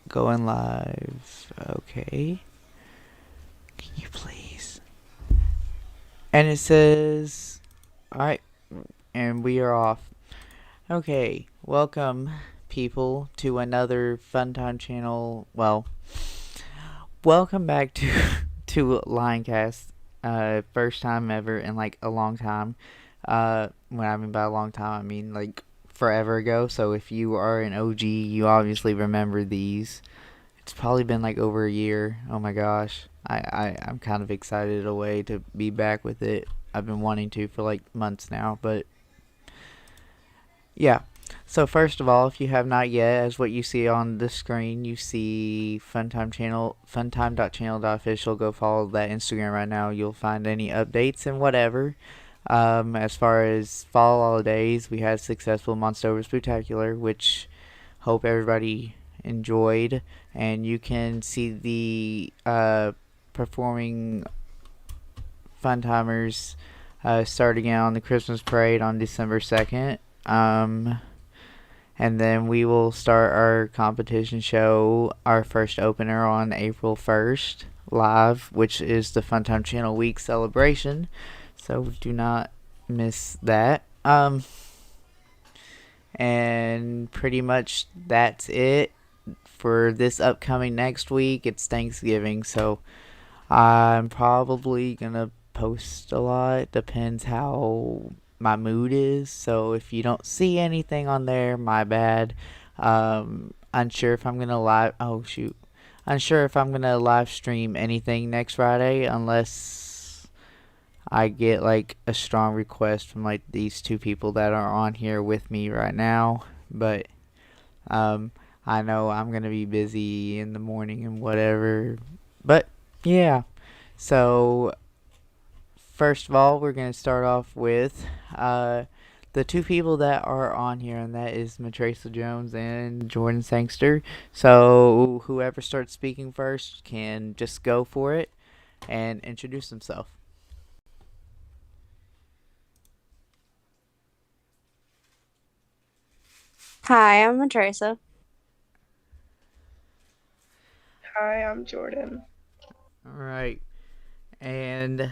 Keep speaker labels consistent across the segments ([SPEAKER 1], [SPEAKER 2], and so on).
[SPEAKER 1] Going live. Okay. Can you please? And it says, alright, and we are off. Okay, welcome, people, to another Funtime channel. Well, welcome back to to Lioncast. First time ever in like a long time. When I mean by a long time, I mean like forever ago. So if you are an OG, you obviously remember these. It's probably been like over a year. Oh my gosh. I'm kind of excited away to be back with it. I've been wanting to for like months now, but yeah. So first of all, if you have not yet, as what you see on the screen, you see Funtime channel, funtime.channel.official. Go follow that Instagram right now. You'll find any updates and whatever. As far as Fa-la-la-lidays, we had a successful Monster Spectacular, which hope everybody enjoyed, and you can see the performing fun timers starting out on the Christmas parade on December 2nd. And then we will start our competition show, our first opener, on April 1st live, which is the Funtime Channel Week celebration. So do not miss that. And pretty much that's it for this upcoming next week. It's Thanksgiving, so I'm probably gonna post a lot. Depends how my mood is. So if you don't see anything on there, my bad. Unsure if I'm gonna live. Oh shoot, unsure if I'm gonna live stream anything next Friday unless I get like a strong request from like these two people that are on here with me right now. But um, I know I'm gonna be busy in the morning and whatever. But yeah. So first of all, we're gonna start off with the two people that are on here, and that is Matressa Jones and Jordan Sangster. So whoever starts speaking first can just go for it and introduce himself.
[SPEAKER 2] Hi, I'm Matressa.
[SPEAKER 3] Hi, I'm Jordan.
[SPEAKER 1] All right, and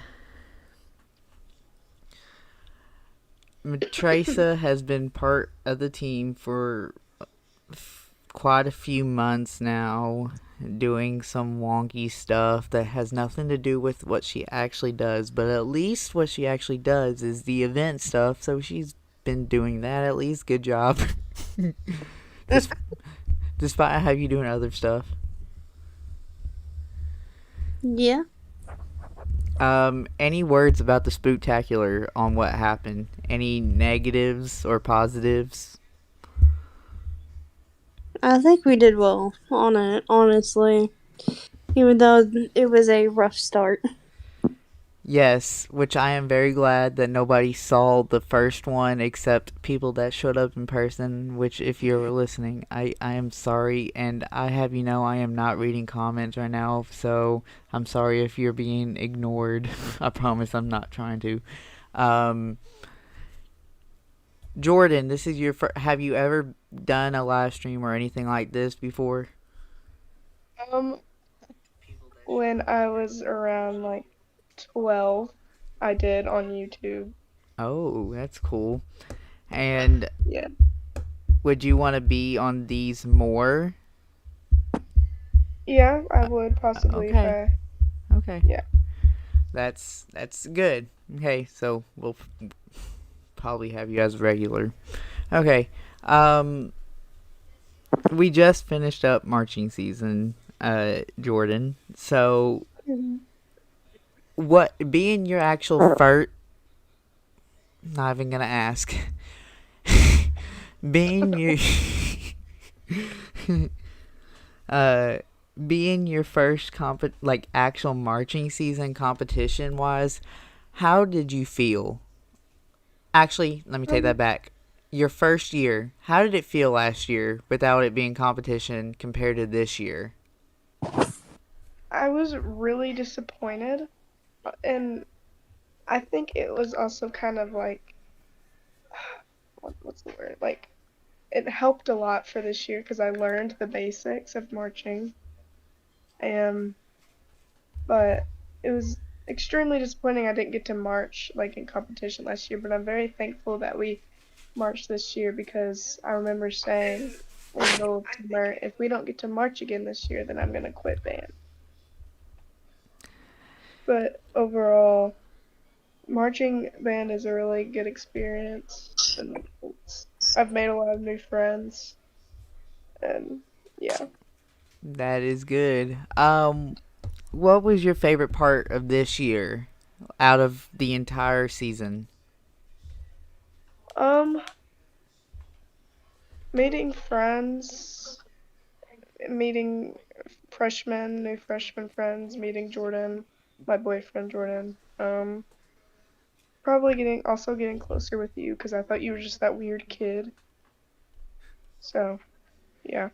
[SPEAKER 1] Matressa has been part of the team for quite a few months now, doing some wonky stuff that has nothing to do with what she actually does, but at least what she actually does is the event stuff, so she's been doing that at least. Good job. Des- Despite have you doing other stuff.
[SPEAKER 2] Yeah,
[SPEAKER 1] Any words about the spooktacular on what happened? Any negatives or positives?
[SPEAKER 2] I think we did well on it, honestly, even though it was a rough start.
[SPEAKER 1] Yes, which I am very glad that nobody saw the first one except people that showed up in person, which if you're listening, I am sorry, and I have you know I am not reading comments right now, so I'm sorry if you're being ignored. I promise I'm not trying to. Um, Jordan, this is your have you ever done a live stream or anything like this before?
[SPEAKER 3] Um, when I was around like 12, I did on YouTube.
[SPEAKER 1] Oh, that's cool. And
[SPEAKER 3] Yeah.
[SPEAKER 1] would you want to be on these more?
[SPEAKER 3] Yeah, I
[SPEAKER 1] Uh,
[SPEAKER 3] would possibly if
[SPEAKER 1] okay.
[SPEAKER 3] I,
[SPEAKER 1] Okay.
[SPEAKER 3] yeah.
[SPEAKER 1] That's good. Okay, so we'll probably have you as regular. Okay. Um, we just finished up marching season, Jordan. So
[SPEAKER 3] Mhm.
[SPEAKER 1] what being your actual first? Not even gonna ask. being your uh being your first like actual marching season competition wise, how did you feel? Actually, let me take
[SPEAKER 3] Um,
[SPEAKER 1] that back. Your first year, how did it feel last year without it being competition compared to this year?
[SPEAKER 3] I was really disappointed, and I think it was also kind of like, what's the word? Like, it helped a lot for this year because I learned the basics of marching. And but it was extremely disappointing I didn't get to march like in competition last year, but I'm very thankful that we marched this year because I remember saying in the middle of summer, if we don't get to march again this year, then I'm gonna quit band. But overall, marching band is a really good experience, and I've made a lot of new friends, and yeah.
[SPEAKER 1] That is good. What was your favorite part of this year out of the entire season?
[SPEAKER 3] Um, Meeting friends, meeting new freshman friends, meeting Jordan, my boyfriend Jordan. Probably getting closer with you because I thought you were just that weird kid. So, yeah.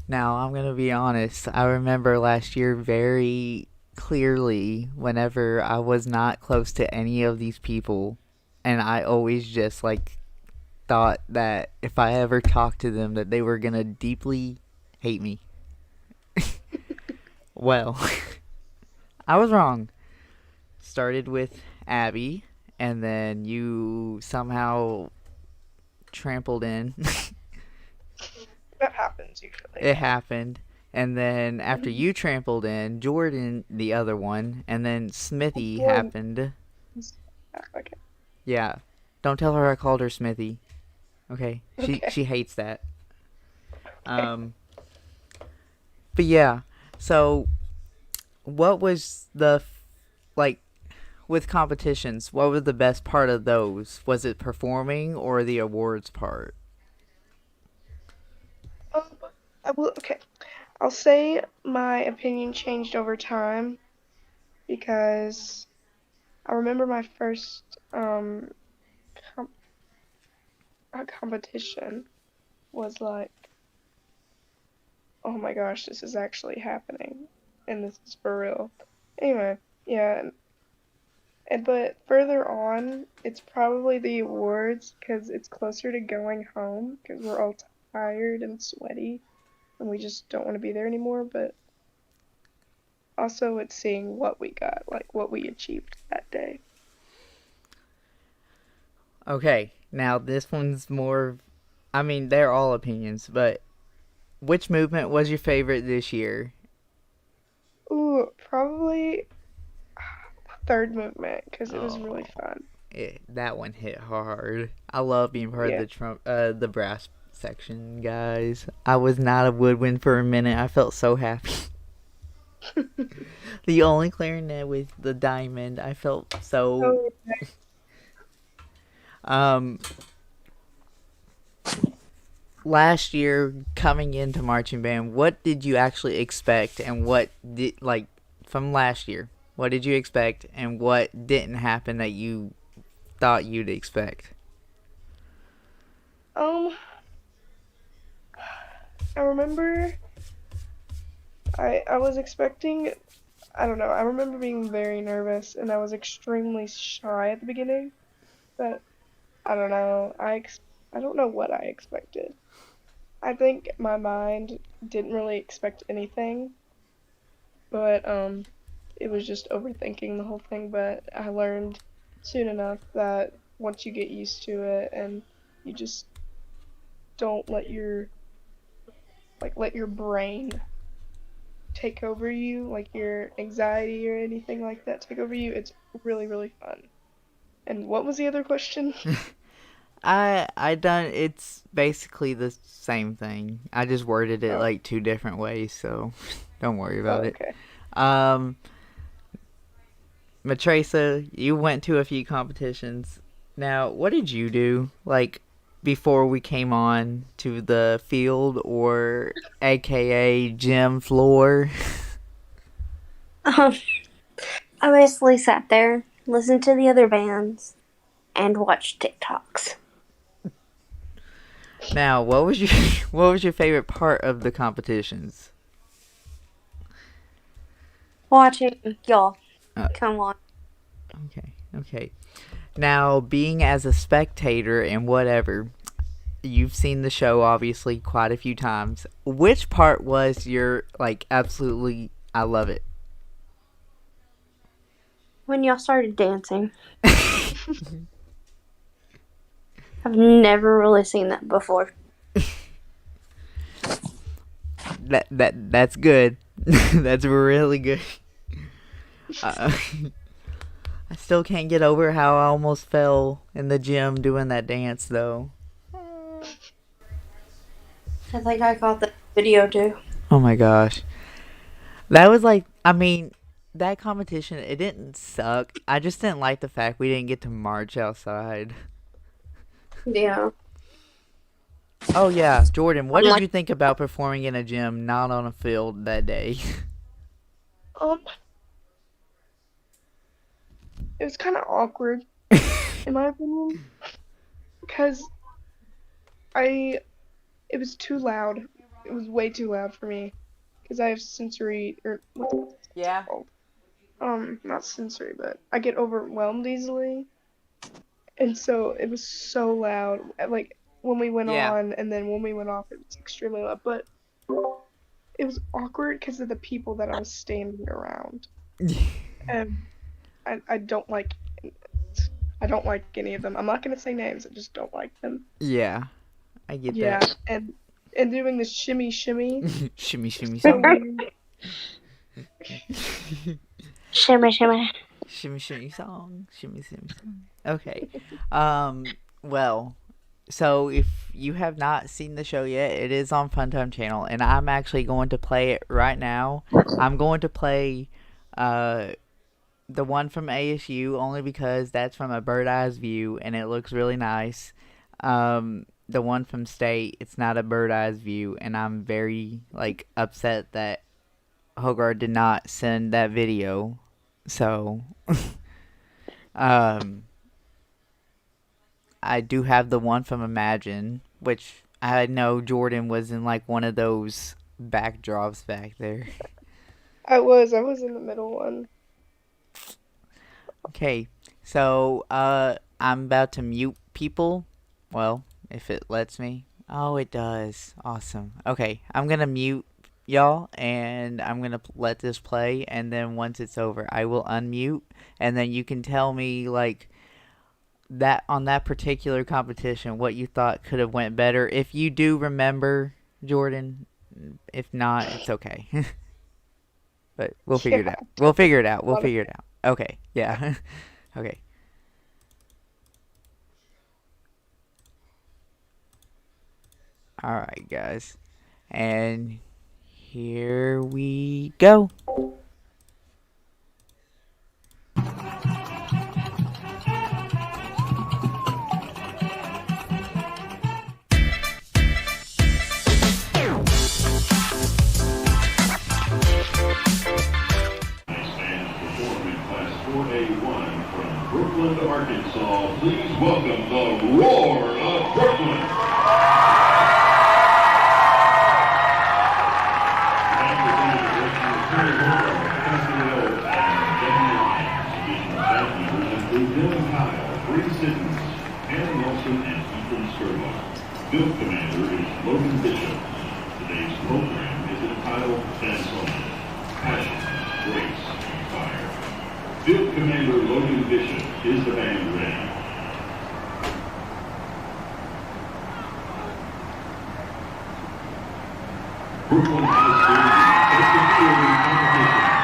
[SPEAKER 1] Now, I'm going to be honest. I remember last year very clearly whenever I was not close to any of these people. And I always just like thought that if I ever talked to them that they were going to deeply hate me. Well, I was wrong. Started with Abby and then you somehow trampled in.
[SPEAKER 3] That happens usually.
[SPEAKER 1] It happened. And then after you trampled in, Jordan, the other one, and then Smithy
[SPEAKER 3] Jordan.
[SPEAKER 1] happened.
[SPEAKER 3] Okay.
[SPEAKER 1] Yeah. Don't tell her I called her Smithy. Okay.
[SPEAKER 3] Okay.
[SPEAKER 1] She hates that. Um but yeah. So what was the like with competitions, what was the best part of those? Was it performing or the awards part?
[SPEAKER 3] Um, okay. I'll say my opinion changed over time because I remember my first com- competition was like, oh my gosh, this is actually happening, and this is for real. Anyway, yeah, but further on, it's probably the awards because it's closer to going home because we're all tired and sweaty and we just don't want to be there anymore. But also, it's seeing what we got, like what we achieved that day.
[SPEAKER 1] Okay. Now this one's more, I mean, they're all opinions, but which movement was your favorite this year?
[SPEAKER 3] Ooh, probably third movement because it was really
[SPEAKER 1] Oh,
[SPEAKER 3] fun.
[SPEAKER 1] that one hit hard. I love being part of
[SPEAKER 3] Yeah.
[SPEAKER 1] the brass section, guys. I was not a woodwind for a minute. I felt so happy. The only clarinet with the diamond. I felt so.
[SPEAKER 3] Oh,
[SPEAKER 1] Um, last year coming into marching band, what did you actually expect, and what did like from last year? What did you expect, and what didn't happen that you thought you'd expect?
[SPEAKER 3] um, I remember I was expecting. I don't know. I remember being very nervous and I was extremely shy at the beginning. But I don't know. I don't know what I expected. I think my mind didn't really expect anything, but it was just overthinking the whole thing. But I learned soon enough that once you get used to it and you just don't let your brain take over you, like your anxiety or anything like that take over you, it's really, really fun. And what was the other question?
[SPEAKER 1] I done it's basically the same thing. I just worded it
[SPEAKER 3] Oh,
[SPEAKER 1] like two different ways, so don't worry about
[SPEAKER 3] oh,
[SPEAKER 1] it.
[SPEAKER 3] okay.
[SPEAKER 1] Um Matressa, you went to a few competitions. Now, what did you do like before we came on to the field or aka gym floor?
[SPEAKER 2] Um, I basically sat there, listened to the other bands, and watched TikToks.
[SPEAKER 1] Now, what was your what was your favorite part of the competitions?
[SPEAKER 2] Watching y'all.
[SPEAKER 1] Uh,
[SPEAKER 2] Come on.
[SPEAKER 1] okay. Okay. Now, being as a spectator and whatever, you've seen the show obviously quite a few times. Which part was your like absolutely I love it?
[SPEAKER 2] When y'all started dancing. I've never really seen that before.
[SPEAKER 1] That's good. That's really good. Uh, I still can't get over how I almost fell in the gym doing that dance though.
[SPEAKER 2] I think I caught that video too.
[SPEAKER 1] Oh my gosh. That was like, I mean, that competition, it didn't suck. I just didn't like the fact we didn't get to march outside.
[SPEAKER 2] Yeah.
[SPEAKER 1] Oh yeah, Jordan, what
[SPEAKER 2] I'm
[SPEAKER 1] did
[SPEAKER 2] like,
[SPEAKER 1] you think about performing in a gym, not on a field that day?
[SPEAKER 3] Um, it was kind of awkward, in my opinion, because it was too loud. It was way too loud for me, because I have sensory, or what's it
[SPEAKER 1] Yeah.
[SPEAKER 3] called? Not sensory, but I get overwhelmed easily, and so it was so loud. Like when we went
[SPEAKER 1] Yeah.
[SPEAKER 3] on, and then when we went off, it was extremely loud. But it was awkward because of the people that I was standing around, and I don't like. I don't like any of them. I'm not gonna say names. I just don't like them.
[SPEAKER 1] Yeah, I get
[SPEAKER 3] Yeah,
[SPEAKER 1] that.
[SPEAKER 3] and doing this shimmy shimmy,
[SPEAKER 1] Shimmy, shimmy,
[SPEAKER 3] so
[SPEAKER 1] song.
[SPEAKER 3] weird.
[SPEAKER 2] shimmy, shimmy.
[SPEAKER 1] Shimmy, shimmy, song. Shimmy, shimmy, song. Okay. Well, so if you have not seen the show yet, it is on Funtime channel, and I'm actually going to play it right now. I'm going to play the one from ASU only because that's from a bird eyes view and it looks really nice. The one from State, it's not a bird eyes view, and I'm very like upset that Hogarth did not send that video. So, um, I do have the one from Imagine, which I know Jordan was in like one of those backdrops back there.
[SPEAKER 3] I was in the middle one.
[SPEAKER 1] Okay, so I'm about to mute people. Well, if it lets me. Oh, it does. Awesome. Okay, I'm gonna mute y'all, and I'm gonna let this play, and then once it's over, I will unmute, and then you can tell me like that on that particular competition what you thought could have went better if you do remember, Jordan. If not, it's okay. But we'll figure it
[SPEAKER 3] Yeah,
[SPEAKER 1] out. We'll figure it out. We'll
[SPEAKER 3] lot of
[SPEAKER 1] figure it out. Okay. Yeah. Okay. All right, guys. And here we go.
[SPEAKER 4] Brooklyn, Arkansas, please welcome the Roar of Brooklyn. Field Commander is Logan Bishop. Today's program is entitled Transformation, Passion, Grace, and Fire. Field Commander Logan Bishop is the band ready. Brooklyn has been the fielding competition.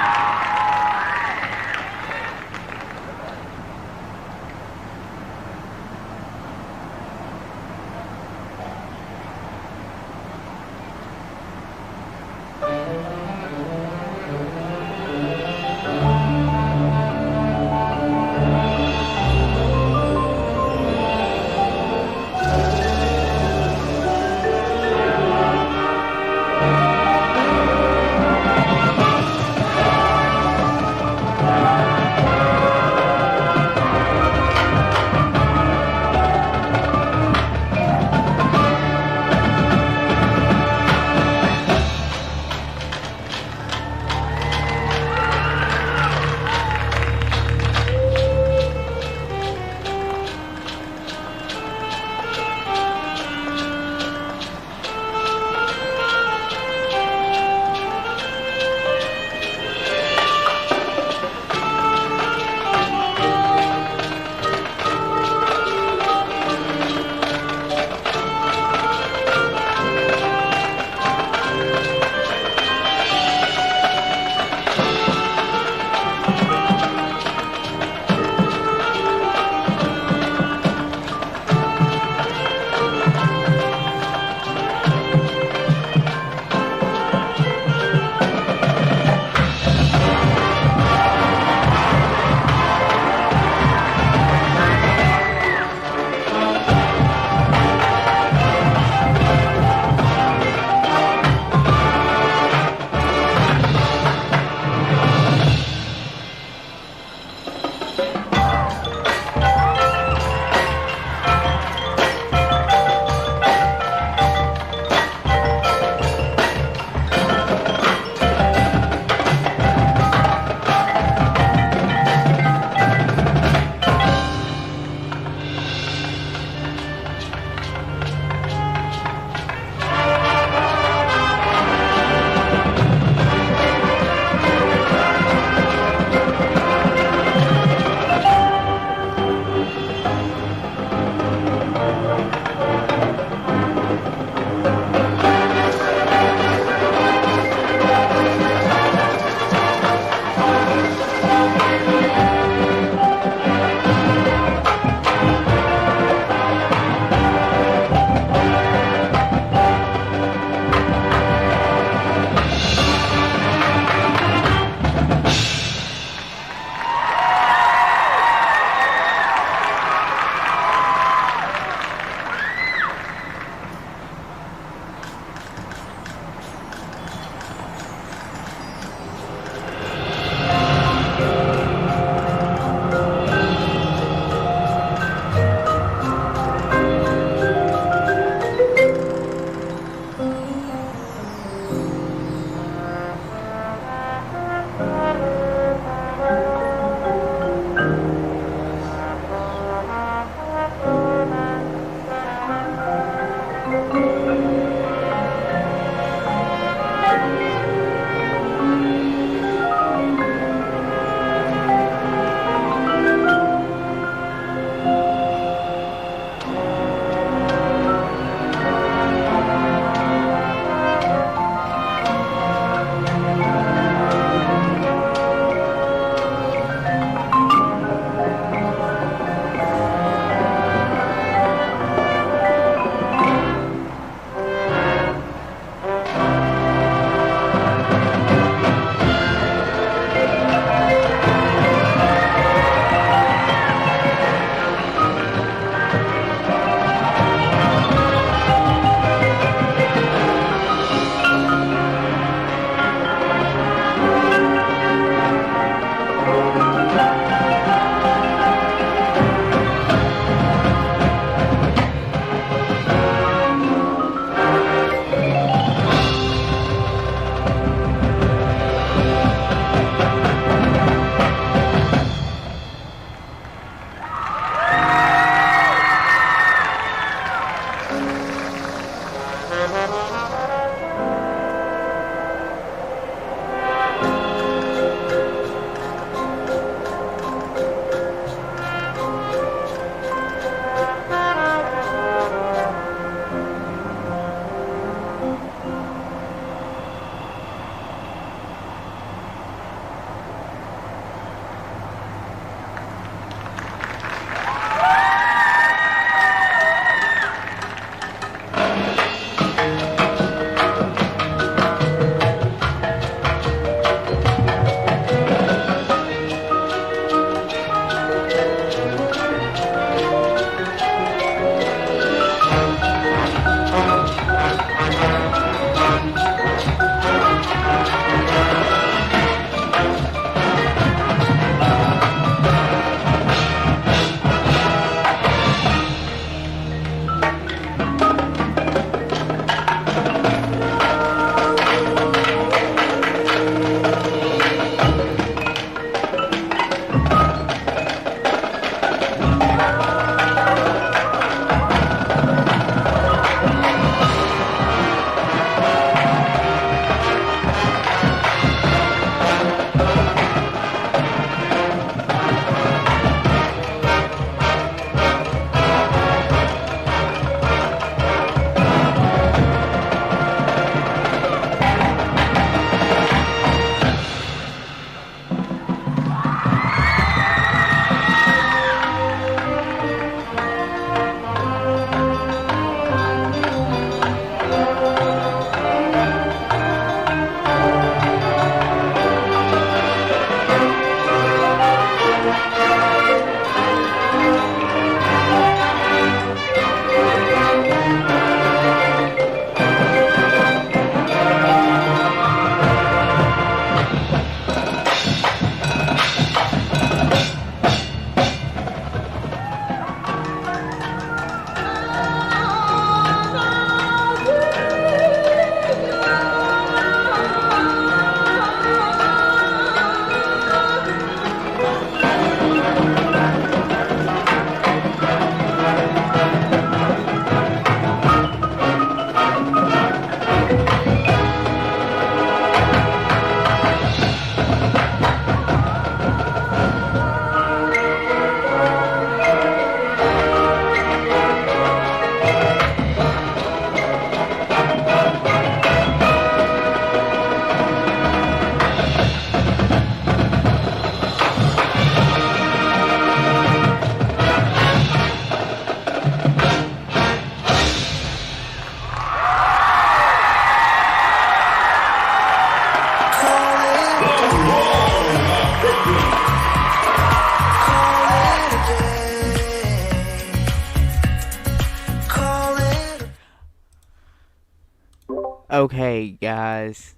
[SPEAKER 1] Okay, guys.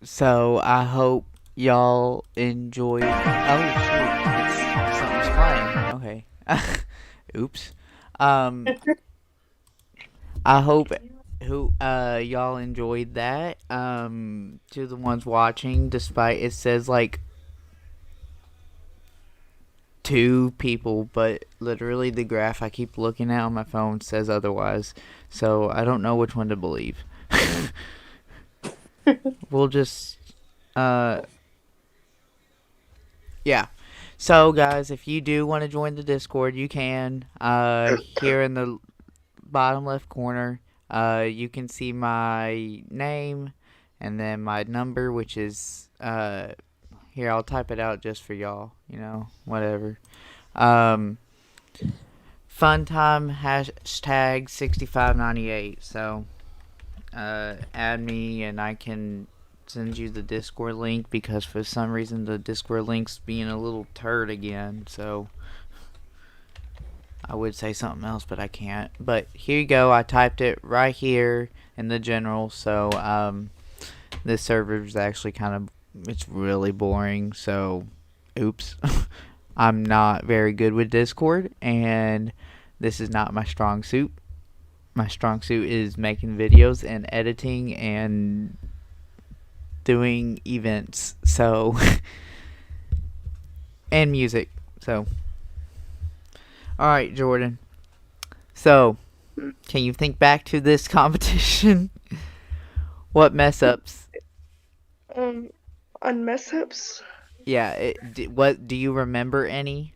[SPEAKER 1] So I hope y'all enjoyed. Oh shoot! It's something's playing. Okay. Oops. Um, I hope who y'all enjoyed that. To the ones watching, despite it says like 2 people, but literally the graph I keep looking at on my phone says otherwise. So I don't know which one to believe. We'll just yeah. So guys, if you do want to join the Discord, you can. Here in the bottom left corner, you can see my name and then my number, which is here. I'll type it out just for y'all. Whatever. Funtime hashtag 6598. So add me and I can send you the Discord link, because for some reason the Discord link's being a little turd again. So I would say something else, but I can't. But here you go. I typed it right here in the general. So this server's actually it's really boring. So oops. I'm not very good with Discord, and this is not my strong suit. My strong suit is making videos and editing and doing events. So and music. So alright, Jordan. So can you think back to this competition? What mess ups?
[SPEAKER 3] On mess ups,
[SPEAKER 1] Yeah, what do you remember any?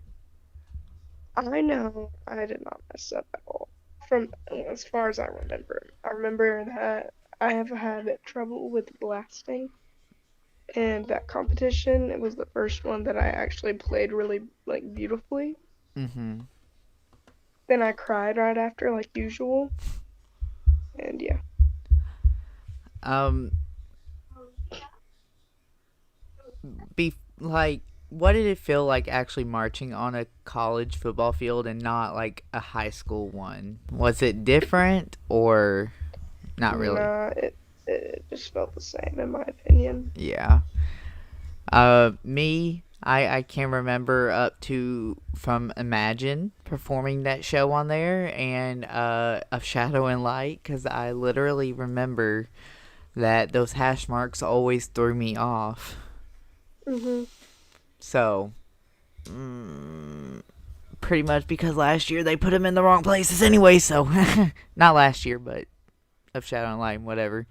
[SPEAKER 3] I know I did not mess up at all. From as far as I remember that I have had trouble with blasting, and that competition, it was the first one that I actually played really beautifully.
[SPEAKER 1] Mm-hmm.
[SPEAKER 3] Then I cried right after, like usual, and yeah.
[SPEAKER 1] What did it feel like actually marching on a college football field and not like a high school one? Was it different or not really?
[SPEAKER 3] Nah, it just felt the same in my opinion.
[SPEAKER 1] Yeah. I can remember up to from Imagine performing that show on there, and of Shadow and Light, because I literally remember that those hash marks always threw me off.
[SPEAKER 3] Mhm.
[SPEAKER 1] So, pretty much because last year they put them in the wrong places anyway. So, not last year, but of Shadow and Light, whatever.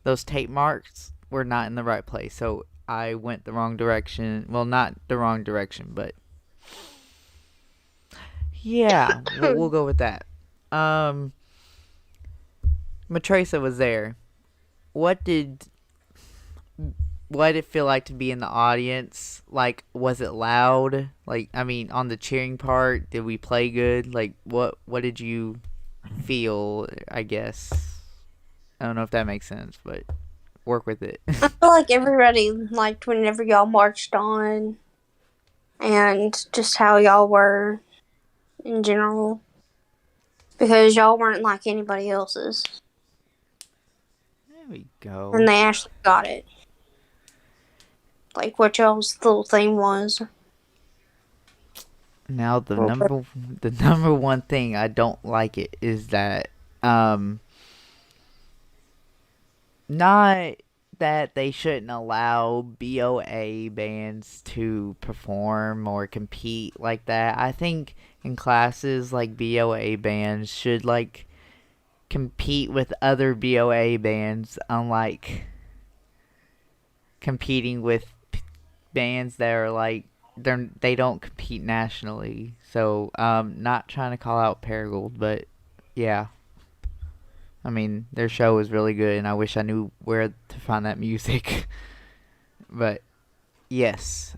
[SPEAKER 1] Those tape marks were not in the right place, so I went the wrong direction. Well, not the wrong direction, but yeah, we'll go with that. Matressa was there. What did it feel like to be in the audience? Like, was it loud? Like, I mean, on the cheering part, did we play good? Like, what did you feel? I guess I don't know if that makes sense, but work with it.
[SPEAKER 2] I feel like everybody liked whenever y'all marched on, and just how y'all were in general, because y'all weren't like anybody else's.
[SPEAKER 1] There we go.
[SPEAKER 2] And they actually got it. Like what y'all's little theme was.
[SPEAKER 1] Now the number one thing I don't like it is that not that they shouldn't allow BOA bands to perform or compete like that. I think in classes like BOA bands should like compete with other BOA bands, unlike competing with bands that are like they don't compete nationally. So not trying to call out Paragould, but yeah, I mean their show was really good, and I wish I knew where to find that music. But yes,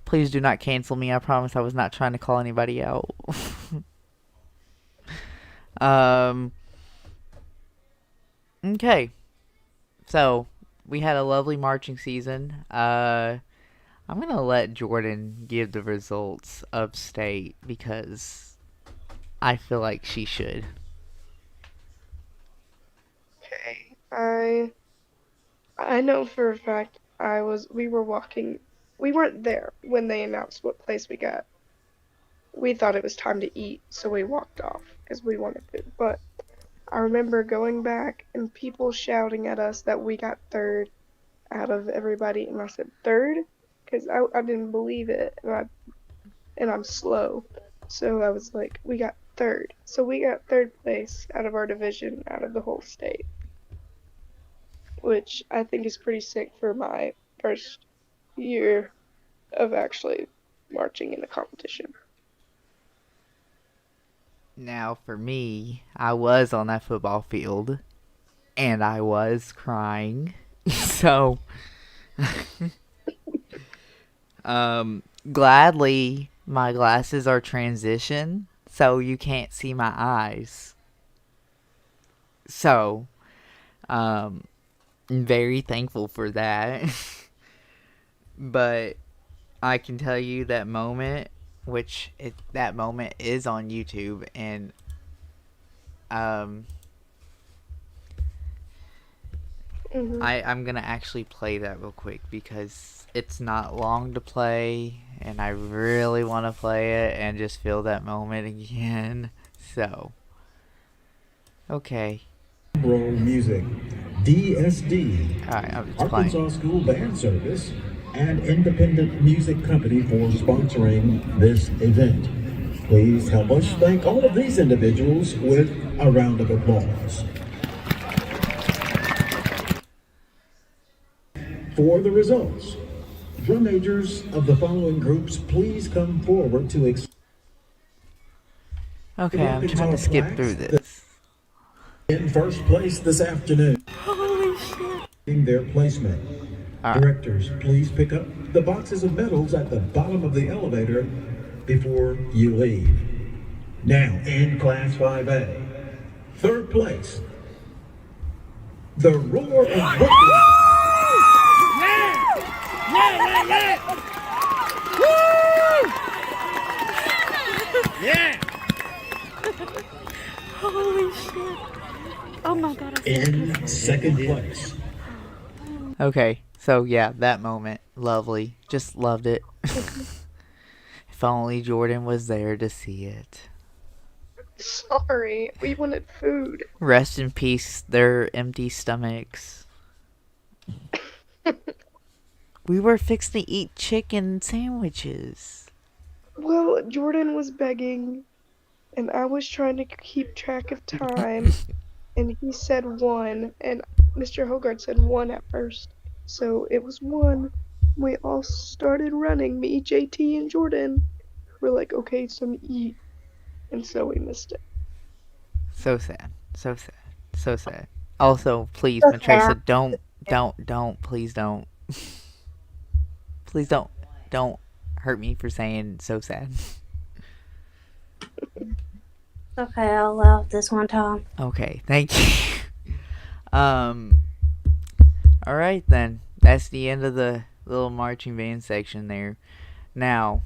[SPEAKER 1] please do not cancel me. I promise I was not trying to call anybody out. Okay, so we had a lovely marching season. I'm gonna let Jordan give the results upstate because I feel like she should.
[SPEAKER 3] I know for a fact we were walking. We weren't there when they announced what place we got. We thought it was time to eat, so we walked off because we wanted food. But I remember going back and people shouting at us that we got third out of everybody, and I said third because I didn't believe it, and I'm slow, so I was like, we got third. So we got third place out of our division, out of the whole state, which I think is pretty sick for my first year of actually marching in a competition.
[SPEAKER 1] Now, for me, I was on that football field, and I was crying. So, gladly, my glasses are transition, so you can't see my eyes. So, I'm very thankful for that. But I can tell you that moment, that moment is on YouTube, and I'm gonna actually play that real quick because it's not long to play, and I really want to play it and just feel that moment again. So, okay.
[SPEAKER 5] World Music, DSD,
[SPEAKER 1] Alright, I'm just
[SPEAKER 5] Arkansas
[SPEAKER 1] playing.
[SPEAKER 5] School Band Service, and independent music company for sponsoring this event. Please help us thank all of these individuals with a round of applause. For the results, drum majors of the following groups, please come forward to
[SPEAKER 1] Okay, I'm trying to skip through this.
[SPEAKER 5] in first place this afternoon.
[SPEAKER 1] Holy shit.
[SPEAKER 5] In their placement.
[SPEAKER 1] Alright.
[SPEAKER 5] Directors, please pick up the boxes of medals at the bottom of the elevator before you leave. Now, in Class 5A, third place, the Roar of Brooklyn.
[SPEAKER 6] Yeah!
[SPEAKER 2] Holy shit. Oh my god.
[SPEAKER 5] In second place,
[SPEAKER 1] Okay, so yeah, that moment. Lovely. Just loved it. If only Jordan was there to see it.
[SPEAKER 3] Sorry, we wanted food.
[SPEAKER 1] Rest in peace, their empty stomachs. We were fixing to eat chicken sandwiches.
[SPEAKER 3] Well, Jordan was begging, and I was trying to keep track of time, and he said one, and Mr. Hogarth said one at first. So it was one. We all started running, me, JT, and Jordan. We're like, okay, it's time to eat. And so we missed it.
[SPEAKER 1] So sad. So sad. So sad. Also, please,
[SPEAKER 2] So
[SPEAKER 1] Matressa,
[SPEAKER 2] sad.
[SPEAKER 1] please don't. Please don't hurt me for saying so sad.
[SPEAKER 2] Okay, I'll allow it this one time.
[SPEAKER 1] Okay, thank you. Alright then. That's the end of the little marching band section there. Now,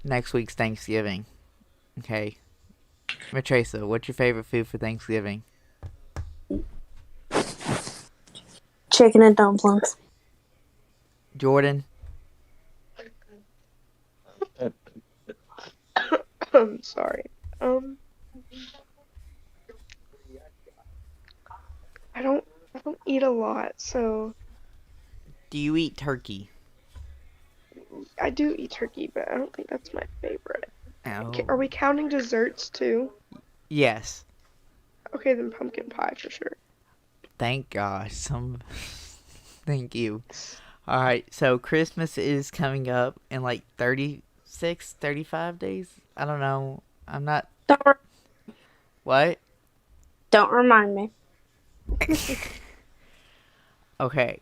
[SPEAKER 1] next week's Thanksgiving. Okay. Matressa, what's your favorite food for Thanksgiving?
[SPEAKER 2] Chicken and dumplings.
[SPEAKER 1] Jordan?
[SPEAKER 3] I'm sorry. I don't eat a lot, so
[SPEAKER 1] Do you eat turkey?
[SPEAKER 3] I do eat turkey, but I don't think that's my favorite.
[SPEAKER 1] Oh.
[SPEAKER 3] Are we counting desserts too?
[SPEAKER 1] Yes.
[SPEAKER 3] Okay, then pumpkin pie for sure.
[SPEAKER 1] Thank gosh. Thank you. Alright, so Christmas is coming up in like 36, 35 days? I don't know. I'm not... What?
[SPEAKER 2] Don't remind me.
[SPEAKER 1] Okay.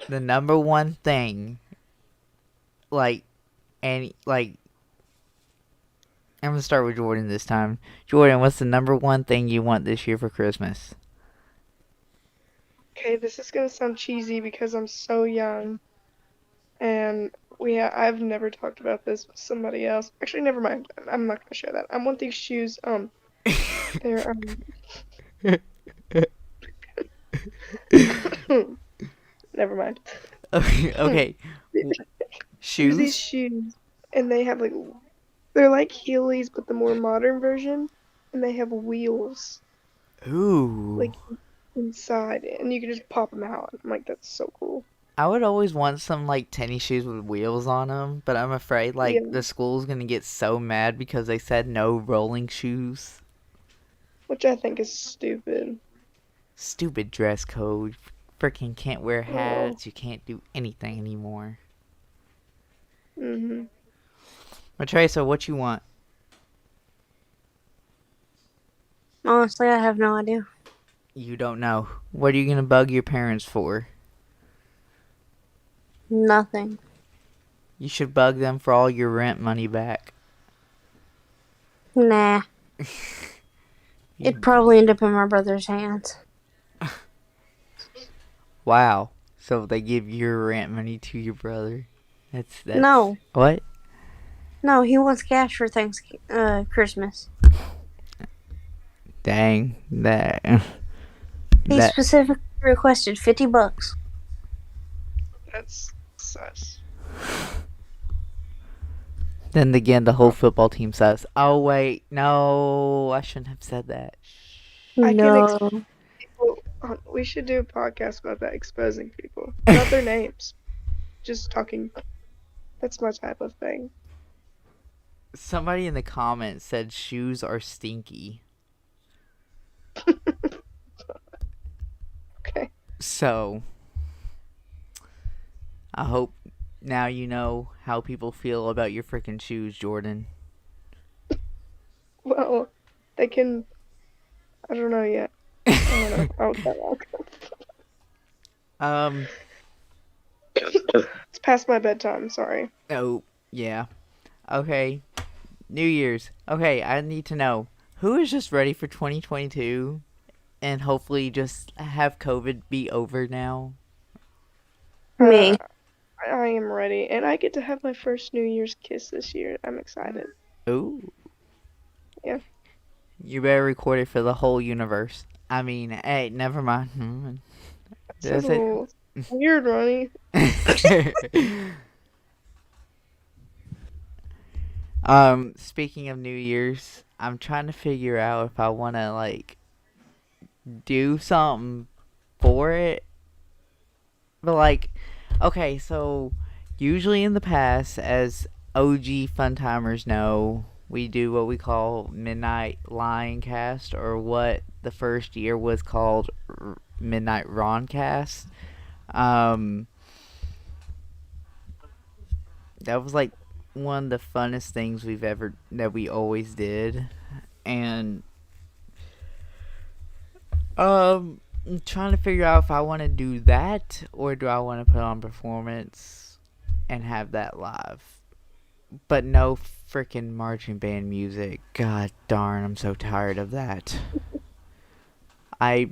[SPEAKER 1] The number one thing, I'm gonna start with Jordan this time. Jordan, what's the number one thing you want this year for Christmas?
[SPEAKER 3] Okay, this is gonna sound cheesy because I'm so young, and I've never talked about this with somebody else. Actually, never mind. I'm not gonna share that. I want these shoes. They're Never mind.
[SPEAKER 1] Okay.
[SPEAKER 3] There's these
[SPEAKER 1] Shoes?
[SPEAKER 3] shoes, and they have they're like Heelys, but the more modern version, and they have wheels
[SPEAKER 1] Ooh.
[SPEAKER 3] like inside, and you can just pop them out. I'm like, that's so cool.
[SPEAKER 1] I would always want some like tennis shoes with wheels on them, but I'm afraid like
[SPEAKER 3] Yeah,
[SPEAKER 1] the school's gonna get so mad because they said no rolling shoes.
[SPEAKER 3] which I think is stupid.
[SPEAKER 1] Stupid dress code. Freaking can't wear
[SPEAKER 3] Oh.
[SPEAKER 1] hats. You can't do anything anymore.
[SPEAKER 3] Mhm.
[SPEAKER 1] Matressa, what you want?
[SPEAKER 2] Honestly, I have no idea.
[SPEAKER 1] You don't know. What are you gonna bug your parents for?
[SPEAKER 2] Nothing.
[SPEAKER 1] You should bug them for all your rent money back.
[SPEAKER 2] Nah. It'd probably end up in my brother's hands.
[SPEAKER 1] Wow. So they give your rent money to your brother? That's
[SPEAKER 2] No.
[SPEAKER 1] What?
[SPEAKER 2] No, he wants cash for Christmas.
[SPEAKER 1] Dang.
[SPEAKER 2] He specifically requested $50.
[SPEAKER 3] That's sus.
[SPEAKER 1] Then again, the whole football team says, "Oh wait, no, I shouldn't have said that."
[SPEAKER 3] I can
[SPEAKER 2] No.
[SPEAKER 3] people. We should do a podcast about that, exposing people, not their names, just talking. That's my type of thing.
[SPEAKER 1] Somebody in the comments said shoes are stinky.
[SPEAKER 3] Okay.
[SPEAKER 1] So, I hope now you know how people feel about your freaking shoes, Jordan.
[SPEAKER 3] Well, they can. I don't know yet. I don't know. It's past my bedtime. Sorry.
[SPEAKER 1] Oh, yeah. Okay. New Year's. Okay, I need to know who is just ready for 2022 and hopefully just have COVID be over now.
[SPEAKER 2] Me.
[SPEAKER 3] I am ready, and I get to have my first New Year's kiss this year. I'm excited.
[SPEAKER 1] Ooh.
[SPEAKER 3] Yeah.
[SPEAKER 1] You better record it for the whole universe. I mean, hey, never mind.
[SPEAKER 3] That's
[SPEAKER 1] That's
[SPEAKER 3] a little weird, Ronnie.
[SPEAKER 1] it. Speaking of New Year's, I'm trying to figure out if I want to like do something for it. But like, okay, so usually in the past, as OG Funtimers know, we do what we call Midnight Lion Cast, or what the first year was called Midnight Roncast. That was like one of the funnest things we always did, and I'm trying to figure out if I want to do that or do I want to put on performance and have that live, but no freaking marching band music. God darn, I'm so tired of that. I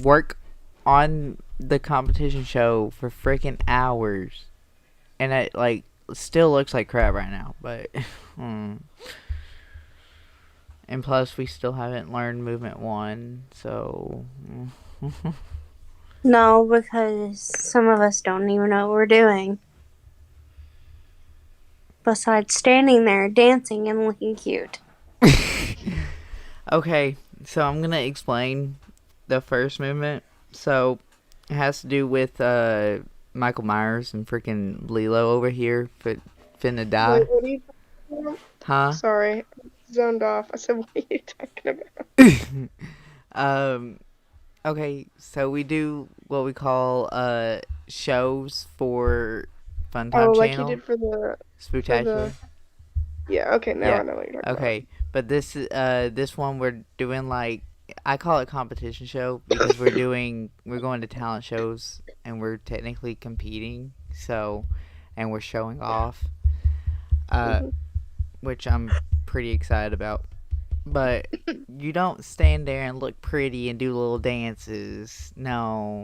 [SPEAKER 1] work on the competition show for freaking hours, and it like still looks like crap right now. But and plus we still haven't learned movement 1, so
[SPEAKER 2] No, because some of us don't even know what we're doing. Besides standing there, dancing, and looking cute.
[SPEAKER 1] Okay, so I'm gonna explain the first movement. So it has to do with Michael Myers and freaking Lilo over here finna die.
[SPEAKER 3] Wait, what are you talking about?
[SPEAKER 1] Huh?
[SPEAKER 3] Sorry, zoned off. I said, what are you talking about?
[SPEAKER 1] Okay, so we do what we call shows for Funtime
[SPEAKER 3] Like
[SPEAKER 1] channel.
[SPEAKER 3] you did for the
[SPEAKER 1] Spooktacular.
[SPEAKER 3] Yeah, okay, now
[SPEAKER 1] Yeah.
[SPEAKER 3] I know what you're talking about.
[SPEAKER 1] Okay, but this one we're doing like, I call it competition show because we're going to talent shows and we're technically competing, so, and we're showing off, which I'm pretty excited about. But you don't stand there and look pretty and do little dances. No.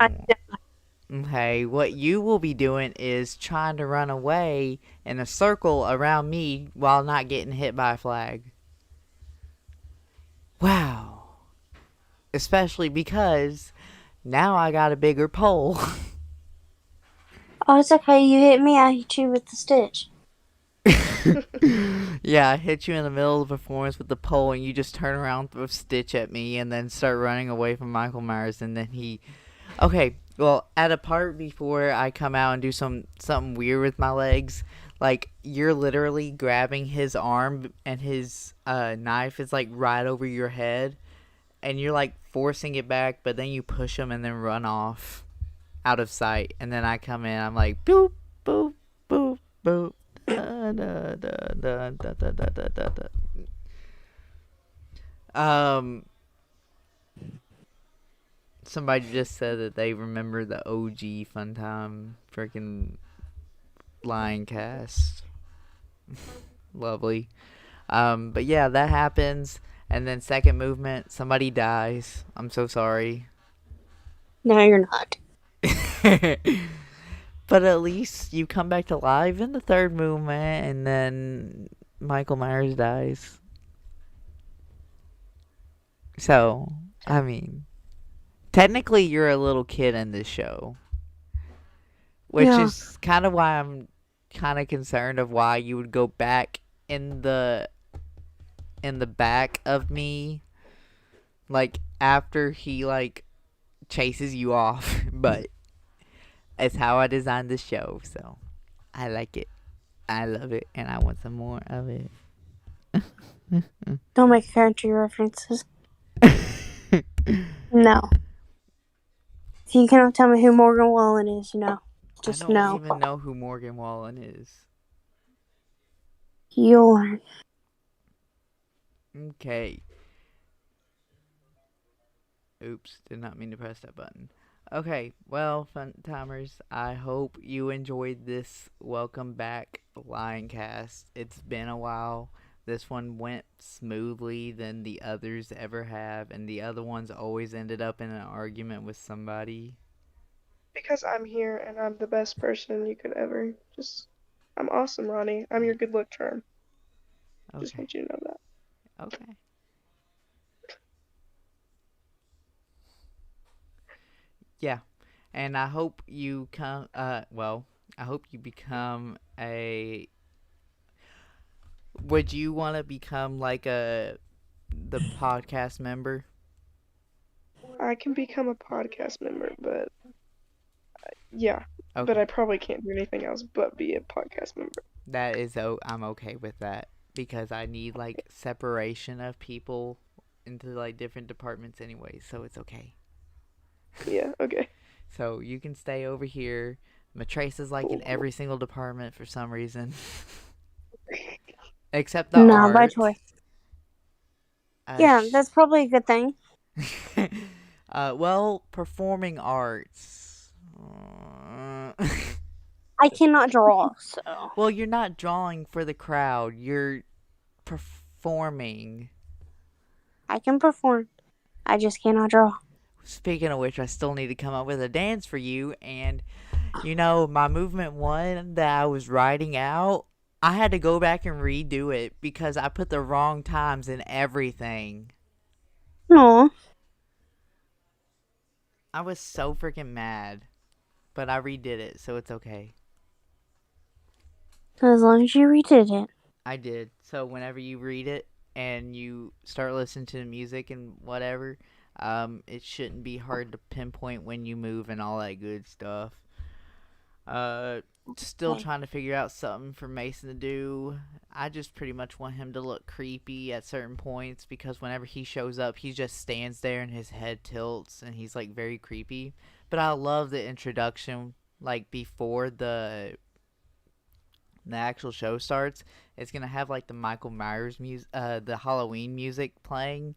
[SPEAKER 1] Okay, what you will be doing is trying to run away in a circle around me while not getting hit by a flag. Wow. Especially because Now I got a bigger pole.
[SPEAKER 2] Oh, it's okay. You hit me, I hit you with the stitch.
[SPEAKER 1] Yeah, I hit you in the middle of the performance with the pole, and you just turn around, throw a stitch at me, and then start running away from Michael Myers. And then he, okay, well, at a part before I come out and do something weird with my legs, like you're literally grabbing his arm, and his knife is like right over your head, and you're like forcing it back, but then you push him and then run off out of sight. And then I come in, I'm like boop boop boop boop. Da, da, da, da, da, da, da, da, da, da. Somebody just said that they remember the OG Funtime freaking line cast. Lovely. But yeah, that happens, and then second movement, somebody dies. I'm so sorry.
[SPEAKER 2] No, you're not.
[SPEAKER 1] But at least you come back to life in the third movement, and then Michael Myers dies. So, I mean, technically you're a little kid in this show. Which
[SPEAKER 2] Yeah.
[SPEAKER 1] is kind of why I'm kind of concerned of why you would go back in the back of me, like after he like chases you off. But it's how I designed the show, so I like it. I love it, and I want some more of it.
[SPEAKER 2] Don't make country references. No. If you cannot tell me who Morgan Wallen is, no. Just
[SPEAKER 1] I don't
[SPEAKER 2] no.
[SPEAKER 1] even know who Morgan Wallen is.
[SPEAKER 2] You'll learn.
[SPEAKER 1] Okay. Oops, did not mean to press that button. Okay, well, fun timers, I hope you enjoyed this welcome back Lioncast. It's been a while. This one went smoothly than the others ever have, and the other ones always ended up in an argument with somebody.
[SPEAKER 3] Because I'm here and I'm the best person you could ever I'm awesome, Ronnie. I'm your good luck charm. Just
[SPEAKER 1] Okay,
[SPEAKER 3] want you to know that.
[SPEAKER 1] okay. Yeah, and I hope you come, well, I hope you become a, would you want to become like the podcast member?
[SPEAKER 3] I can become a podcast member, but yeah. But
[SPEAKER 1] Okay.
[SPEAKER 3] I probably can't do anything else but be a podcast member.
[SPEAKER 1] That is, I'm okay with that because I need like separation of people into like different departments anyway, so it's okay.
[SPEAKER 3] Yeah, okay.
[SPEAKER 1] So you can stay over here. Matressa's like in every single department for some reason, except the
[SPEAKER 2] No, by
[SPEAKER 1] art.
[SPEAKER 2] choice. Yeah, that's probably a good thing.
[SPEAKER 1] Well, performing arts.
[SPEAKER 2] I cannot draw, so.
[SPEAKER 1] Well, you're not drawing for the crowd. You're performing.
[SPEAKER 2] I can perform. I just cannot draw.
[SPEAKER 1] Speaking of which, I still need to come up with a dance for you. And, you know, my movement one that I was writing out, I had to go back and redo it because I put the wrong times in everything.
[SPEAKER 2] No.
[SPEAKER 1] I was so freaking mad. But I redid it, so it's okay.
[SPEAKER 2] As long as you redid it.
[SPEAKER 1] I did. So whenever you read it and you start listening to the music and whatever, it shouldn't be hard to pinpoint when you move and all that good stuff. Still trying to figure out something for Mason to do. I just pretty much want him to look creepy at certain points because whenever he shows up, he just stands there and his head tilts and he's like very creepy. But I love the introduction, like before the actual show starts. It's gonna have like the Michael Myers music, the Halloween music playing,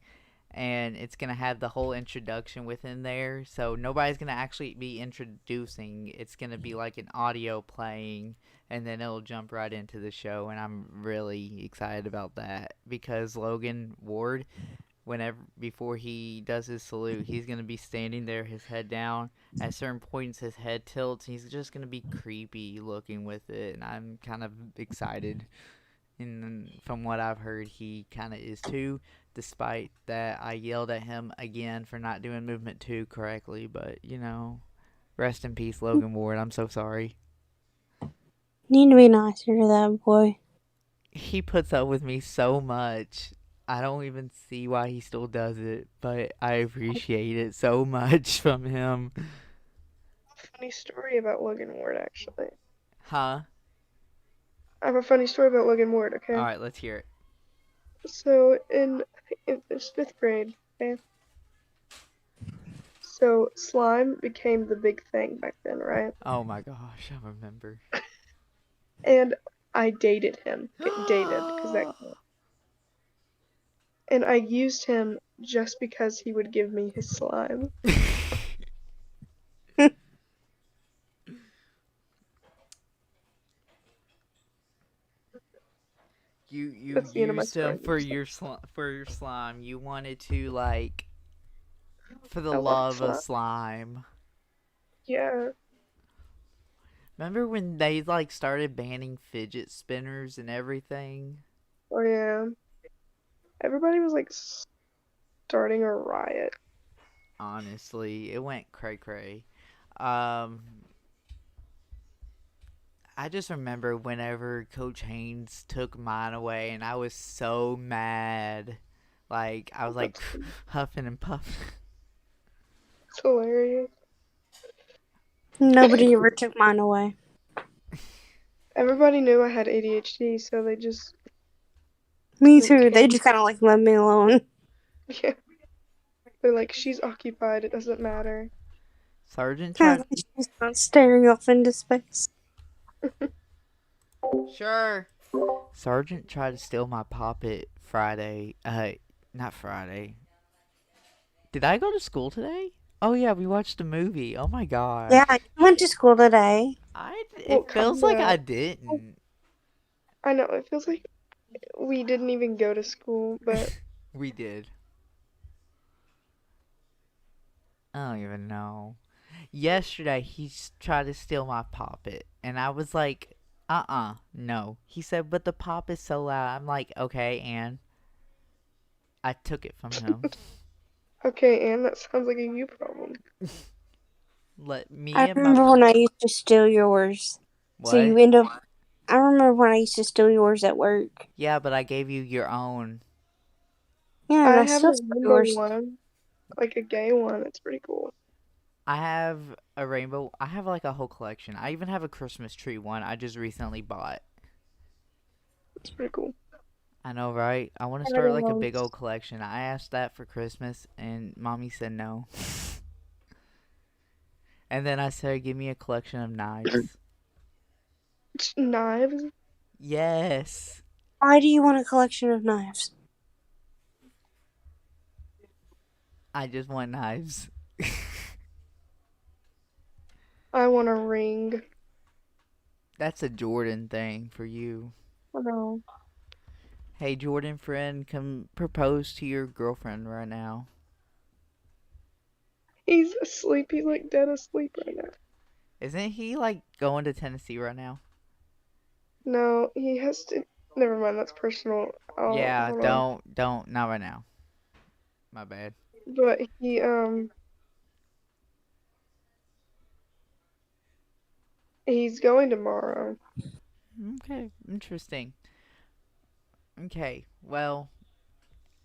[SPEAKER 1] and it's gonna have the whole introduction within there. So nobody's gonna actually be introducing. It's gonna be like an audio playing, and then it'll jump right into the show. And I'm really excited about that because Logan Ward, whenever before he does his salute, he's gonna be standing there, his head down. At certain points, his head tilts. He's just gonna be creepy looking with it, and I'm kind of excited. And from what I've heard, he kind of is too. Despite that, I yelled at him again for not doing movement 2 correctly. But, rest in peace, Logan Ward. I'm so sorry.
[SPEAKER 2] Need to be nicer to that boy.
[SPEAKER 1] He puts up with me so much. I don't even see why he still does it, but I appreciate it so much from him.
[SPEAKER 3] Funny story about Logan Ward, actually.
[SPEAKER 1] Huh?
[SPEAKER 3] I have a funny story about Logan Ward, okay?
[SPEAKER 1] Alright, let's hear it.
[SPEAKER 3] So, it was 5th grade, okay? So, slime became the big thing back then, right?
[SPEAKER 1] Oh my gosh, I remember.
[SPEAKER 3] And I dated him. Dated, because that. And I used him just because he would give me his slime.
[SPEAKER 1] You
[SPEAKER 3] That's the end of my
[SPEAKER 1] used him
[SPEAKER 3] story.
[SPEAKER 1] for your slime. You wanted to for the
[SPEAKER 3] I
[SPEAKER 1] love
[SPEAKER 3] loved
[SPEAKER 1] of
[SPEAKER 3] slime.
[SPEAKER 1] slime.
[SPEAKER 3] Yeah.
[SPEAKER 1] Remember when they started banning fidget spinners and everything?
[SPEAKER 3] Oh yeah. Everybody was starting a riot.
[SPEAKER 1] Honestly, it went cray cray. I just remember whenever Coach Haynes took mine away, and I was so mad. I was huffing and puffing.
[SPEAKER 3] It's hilarious.
[SPEAKER 2] Nobody ever took mine away.
[SPEAKER 3] Everybody knew I had ADHD, so they just.
[SPEAKER 2] Me
[SPEAKER 3] didn't
[SPEAKER 2] too. They
[SPEAKER 3] care.
[SPEAKER 2] just kind of let me alone.
[SPEAKER 3] Yeah. They're like, she's occupied, it doesn't matter.
[SPEAKER 1] Sergeant tried.
[SPEAKER 2] She's not staring off into space.
[SPEAKER 1] Sure. Sergeant tried to steal my Poppet Friday. Not Friday. Did I go to school today? Oh yeah, we watched a movie. Oh my gosh.
[SPEAKER 2] Yeah, you went to school today.
[SPEAKER 1] It feels like I didn't.
[SPEAKER 3] I know, it feels like we didn't even go to school, but
[SPEAKER 1] We did. I don't even know. Yesterday, he tried to steal my Poppet, and I was like, no. He said, but the pop is so loud. I'm like, okay, and I took it from him.
[SPEAKER 3] okay, Anne, that sounds like a you problem.
[SPEAKER 2] I remember when I used to steal yours.
[SPEAKER 1] What?
[SPEAKER 2] So you end up. I remember when I used to steal yours at work.
[SPEAKER 1] Yeah, but I gave you your own.
[SPEAKER 2] Yeah, and
[SPEAKER 3] I
[SPEAKER 2] I
[SPEAKER 3] have
[SPEAKER 2] still
[SPEAKER 3] a
[SPEAKER 2] steal
[SPEAKER 3] rainbow
[SPEAKER 2] yours.
[SPEAKER 3] one, like a gay one. It's pretty cool.
[SPEAKER 1] I have a rainbow. I have a whole collection. I even have a Christmas tree one I just recently bought.
[SPEAKER 3] It's pretty cool.
[SPEAKER 1] I know, right? I want to start a big old collection. I asked that for Christmas, and Mommy said no. And then I said, give me a collection of knives.
[SPEAKER 3] Knives?
[SPEAKER 1] Yes.
[SPEAKER 2] Why do you want a collection of knives?
[SPEAKER 1] I just want knives.
[SPEAKER 3] I want a ring.
[SPEAKER 1] That's a Jordan thing for you.
[SPEAKER 3] I know.
[SPEAKER 1] Hey, Jordan friend, come propose to your girlfriend right now.
[SPEAKER 3] He's asleep. He's dead asleep right now.
[SPEAKER 1] Isn't he going to Tennessee right now?
[SPEAKER 3] No, he has to. Never mind, that's personal.
[SPEAKER 1] Yeah,
[SPEAKER 3] hold on.
[SPEAKER 1] don't, not right now. My bad.
[SPEAKER 3] But he's going tomorrow.
[SPEAKER 1] Okay, interesting. Okay, well,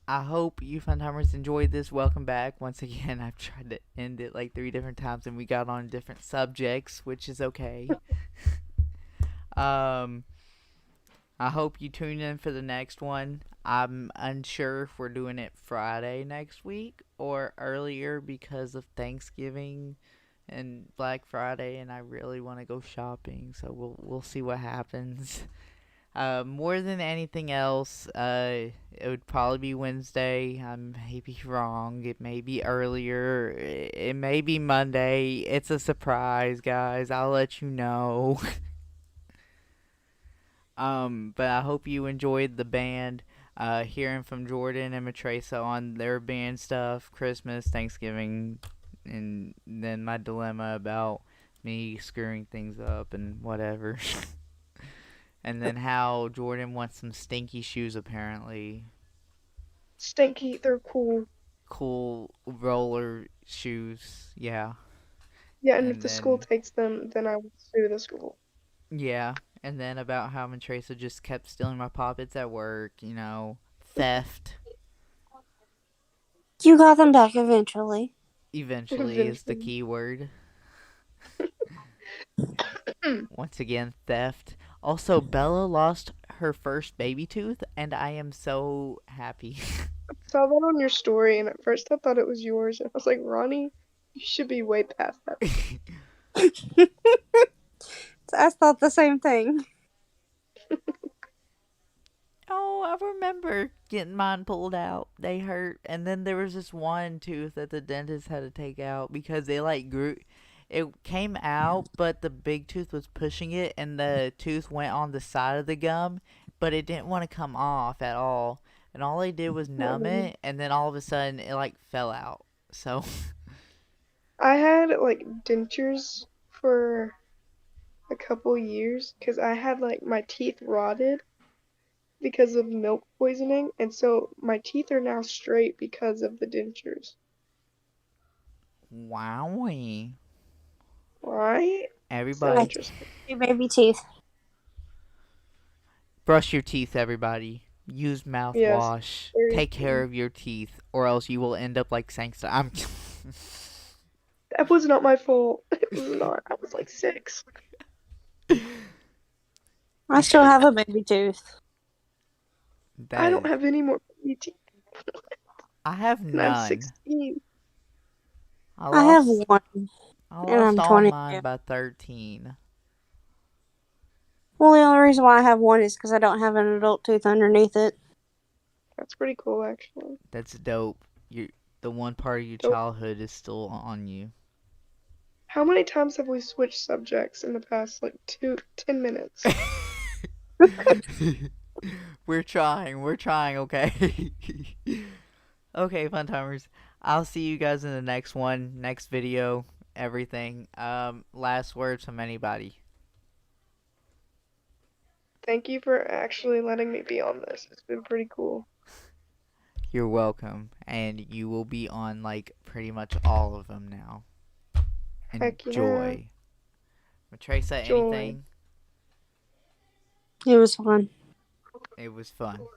[SPEAKER 1] I hope you Funtimers enjoyed this. Welcome back. Once again, I've tried to end it 3 different times and we got on different subjects, which is okay. I hope you tune in for the next one. I'm unsure if we're doing it Friday next week or earlier because of Thanksgiving and Black Friday, and I really want to go shopping, so we'll see what happens. More than anything else, it would probably be Wednesday. I may be wrong. It may be earlier. It may be Monday. It's a surprise, guys. I'll let you know. But I hope you enjoyed the band. Hearing from Jordan and Matressa on their band stuff, Christmas, Thanksgiving, and then my dilemma about me screwing things up and whatever. And then how Jordan wants some stinky shoes apparently.
[SPEAKER 3] Stinky, they're cool.
[SPEAKER 1] Cool roller shoes, yeah.
[SPEAKER 3] Yeah, and if
[SPEAKER 1] And
[SPEAKER 3] the school
[SPEAKER 1] then
[SPEAKER 3] takes them, then I will sue the school.
[SPEAKER 1] yeah, and then about how Matressa just kept stealing my poppets at work, theft.
[SPEAKER 2] You got them back eventually.
[SPEAKER 1] Eventually is the
[SPEAKER 3] Eventually.
[SPEAKER 1] key word. Once again, theft. Also, Bella lost her first baby tooth, and I am so happy.
[SPEAKER 3] Saw that on your story, and at first I thought it was yours, and I was like, Ronnie, you should be way past that.
[SPEAKER 2] I thought the same thing.
[SPEAKER 1] Oh, I remember getting mine pulled out. They hurt. And then there was this one tooth that the dentist had to take out because they like grew. It came out, but the big tooth was pushing it, and the tooth went on the side of the gum, but it didn't want to come off at all. And all they did was numb it, and then all of a sudden it like fell out. So
[SPEAKER 3] I had like dentures for a couple years because I had like my teeth rotted because of milk poisoning, and so my teeth are now straight because of the dentures.
[SPEAKER 1] wowie.
[SPEAKER 3] Right? So
[SPEAKER 1] Everybody,
[SPEAKER 3] interesting.
[SPEAKER 2] Your baby teeth.
[SPEAKER 1] brush your teeth, everybody. Use
[SPEAKER 3] Yes,
[SPEAKER 1] mouthwash.
[SPEAKER 3] very
[SPEAKER 1] Take care
[SPEAKER 3] true.
[SPEAKER 1] of your teeth, or else you will end up like Sangster. I'm.
[SPEAKER 3] That was not my fault. It was not. I was like 6.
[SPEAKER 2] I still have a baby tooth.
[SPEAKER 3] I
[SPEAKER 1] That
[SPEAKER 3] don't
[SPEAKER 1] is,
[SPEAKER 3] have any more baby teeth,
[SPEAKER 1] I have
[SPEAKER 3] and I'm
[SPEAKER 1] none.
[SPEAKER 3] 16.
[SPEAKER 1] I
[SPEAKER 2] I have
[SPEAKER 1] lost.
[SPEAKER 2] one,
[SPEAKER 1] I
[SPEAKER 2] and
[SPEAKER 1] lost
[SPEAKER 2] I'm
[SPEAKER 1] all
[SPEAKER 2] 22.
[SPEAKER 1] mine by 13.
[SPEAKER 2] Well, the only reason why I have one is because I don't have an adult tooth underneath it.
[SPEAKER 3] That's pretty cool, actually.
[SPEAKER 1] That's dope. The one part of your
[SPEAKER 3] Dope.
[SPEAKER 1] childhood is still on you.
[SPEAKER 3] How many times have we switched subjects in the past, like, 10 minutes?
[SPEAKER 1] We're trying. We're trying. Okay. Okay, fun timers. I'll see you guys in the next one, next video, everything. Last words from anybody.
[SPEAKER 3] Thank you for actually letting me be on this. It's been pretty cool.
[SPEAKER 1] You're welcome, and you will be on like pretty much all of them now.
[SPEAKER 3] Heck yeah.
[SPEAKER 1] Enjoy. Matressa,
[SPEAKER 3] Joy.
[SPEAKER 1] anything?
[SPEAKER 2] It was fun.
[SPEAKER 1] It was fun.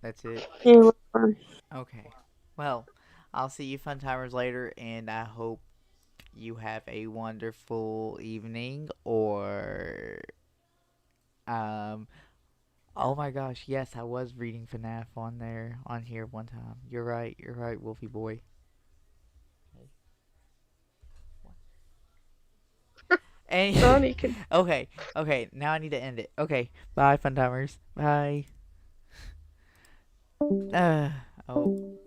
[SPEAKER 1] That's it.
[SPEAKER 2] It was fun.
[SPEAKER 1] Okay. Well, I'll see you fun timers later, and I hope you have a wonderful evening or oh my gosh, yes, I was reading FNAF on here one time. You're right, Wolfie boy. And
[SPEAKER 3] Ronnie can.
[SPEAKER 1] okay, now I need to end it. Okay, bye fun timers. Bye. Oh.